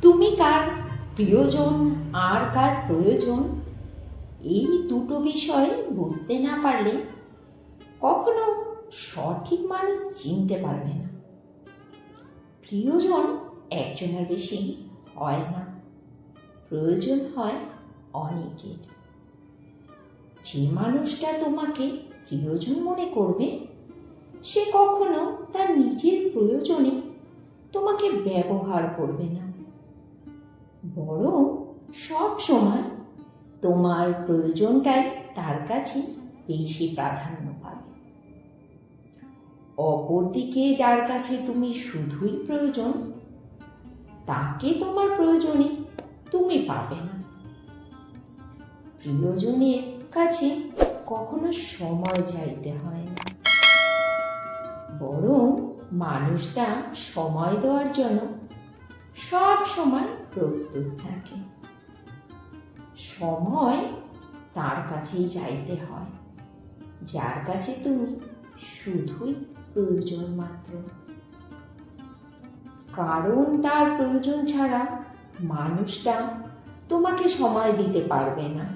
তুমি কার প্রিয়জন আর কার প্রয়োজন, এই দুটো বিষয় বুঝতে না পারলে কখনো সঠিক মানুষ চিনতে পারবে না। প্রিয়জন একজনের বেশি হয় না, প্রয়োজন হয় অনেকের। যে মানুষটা তোমাকে প্রিয়জন মনে করবে সে কখনো তার নিজের প্রয়োজনে তোমাকে ব্যবহার করবে না, বরং সব সময় তোমার প্রয়োজনটাই তার কাছে বেশি প্রাধান্য পাবে। অপরদিকে যার কাছে তুমি শুধুই প্রয়োজন, তাকে তোমার প্রয়োজনে তুমি পাবে না। প্রিয়জনের কাছে কখনো সময় চাইতে হয় না, বরং মানুষটা সময় দেওয়ার জন্য সব সময় প্রস্তুত থাকে। সময় তার কাছেই চাইতে হয় যার কাছে তুমি শুধুই প্রয়োজন মাত্র, কারণ তার প্রয়োজন ছাড়া মানুষটা তোমাকে সময় দিতে পারবে না।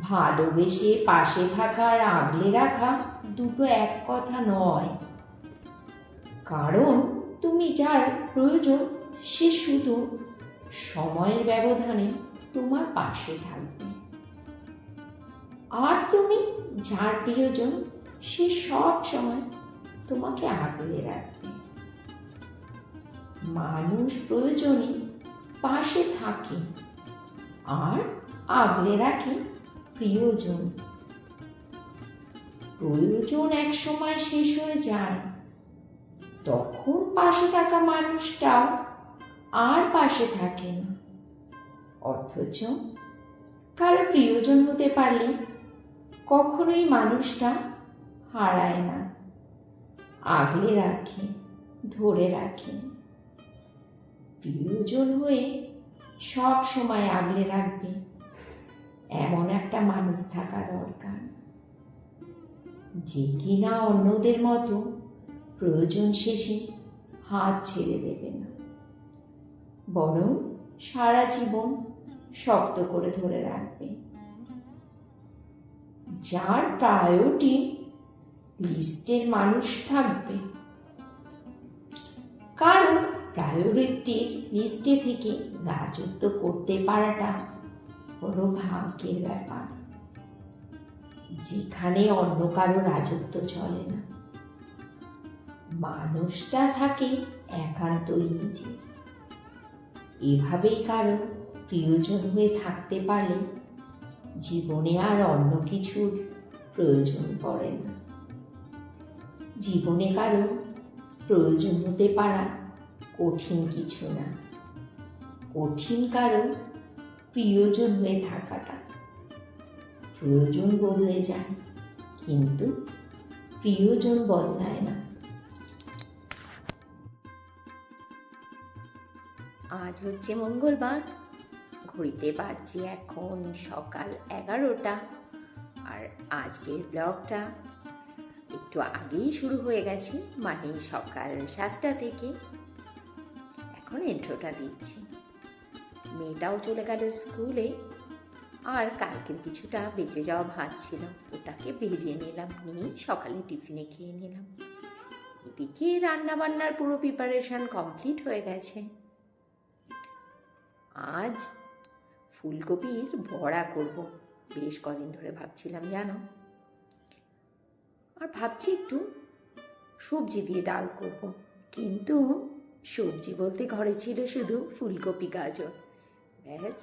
ভালোবেসে পাশে থাকা আর আগলে রাখা দুটো এক কথা নয়, কারণ তুমি যার প্রয়োজন সে শুধু সময়ের ব্যবধানে তোমার পাশে থাকবে, আর তুমি যার প্রিয়জন সে সব সময় তোমাকে আগলে রাখবে। মানুষ প্রয়োজনে পাশে থাকে আর আগলে রাখে প্রিয়জন। প্রয়োজন এক সময় শেষ হয়ে যায়, তখন পাশে থাকা মানুষটাও আর পাশে থাকে না। অথচ কারো প্রিয়জন হতে পারলে কখনোই মানুষটা হারায় না, আগলে রাখে, ধরে রাখে। প্রিয়জন হয়ে সব সময় আগলে রাখবে এমন একটা মানুষ থাকা দরকার, যে কিনা অন্যদের মতো প্রয়োজন শেষে হাত ছেড়ে দেবে না, বরং সারা জীবন শক্ত করে ধরে রাখবে। যার প্রায়োরিটি লিস্টের মানুষ থাকবে, কারণ প্রায়োরিটির লিস্টে থেকে রাজত্ব করতে পারাটা বড় ভাগ্যের ব্যাপার, যেখানে অন্য কারো রাজত্ব চলে না। মানুষটা থাকে একান্তই নিজের। এভাবেই কারো প্রিয়জন হয়ে থাকতে পারলে জীবনে আর অন্য কিছুর প্রয়োজন পড়ে না। জীবনে কারো প্রয়োজন হতে পারা কঠিন কিছু না, কঠিন কারো প্রিয়জন হয়ে থাকাটা। প্রয়োজন বদলে যায় কিন্তু প্রিয়জন বদলায় না। আজ হচ্ছে মঙ্গলবার, ঘড়িতে বাজছে এখন সকাল 11টা, আর আজকের ব্লগটা একটু আগেই শুরু হয়ে গেছে, মানে সকাল 7টা থেকে। এখন ইন্ট্রোটা দিচ্ছি। মেয়েটাও চলে গেল স্কুলে, আর কালকের কিছুটা বেঁচে যাওয়া ভাত ছিল, ওটাকে ভেজে নিলাম, নিয়ে সকালে টিফিনে খেয়ে নিলাম। এদিকে রান্না বান্নার পুরো প্রিপারেশন কমপ্লিট হয়ে গেছে। আজ ফুলকপির বড়া করব, বেশ কদিন ধরে ভাবছিলাম জানো, আর ভাবছি একটু সবজি দিয়ে ডাল করব, কিন্তু সবজি বলতে ঘরে ছিল শুধু ফুলকপি গাজর, ব্যাস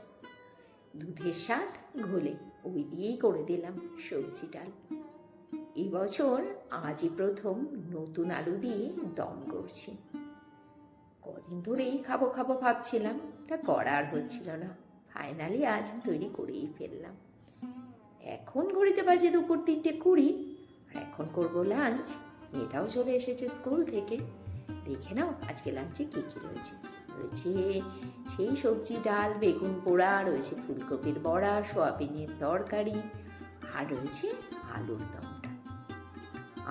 দুধের স্বাদ ঘোলে ওই দিয়েই করে দিলাম সবজি ডাল। এবছর আজই প্রথম নতুন আলু দিয়ে দম করছি। কদিন ধরেই খাবো খাবো ভাবছিলাম, তা করা আর হচ্ছিল না, ফাইনালি আজ তৈরি করেই ফেললাম। এখন ঘড়িতে বাজে দুপুর 3:20, আর এখন করবো লাঞ্চ। মেয়েটাও চলে এসেছে স্কুল থেকে। দেখে নাও আজকে লাঞ্চে কী কী রয়েছে। রয়েছে সেই সবজি ডাল, বেগুন পোড়া, রয়েছে ফুলকপির বড়া, সোয়াবিনের তরকারি, আর রয়েছে আলুর দমটা।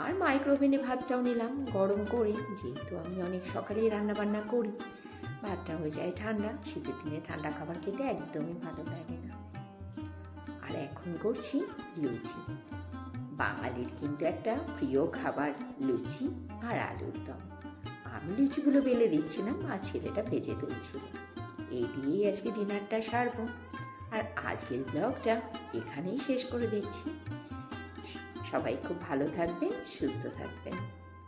আর মাইক্রোওভেনে ভাতটাও নিলাম গরম করে, যেহেতু আমি অনেক সকালেই রান্না বান্না করি, ভাতটা হয়ে যায় ঠান্ডা। শীতের দিনে ঠান্ডা খাবার খেতে একদমই ভালো লাগে না। আর এখন করছি লুচি। বাঙালির কিন্তু একটা প্রিয় খাবার লুচি আর আলুর দম। আমি লুচিগুলো বেলে দিচ্ছিলাম আর ছেলেটা ভেজে তুলছিল। এই দিয়েই আজকে ডিনারটা সারবো। আর আজকের ব্লগটা এখানেই শেষ করে দিচ্ছি। সবাই খুব ভালো থাকবেন, সুস্থ থাকবেন।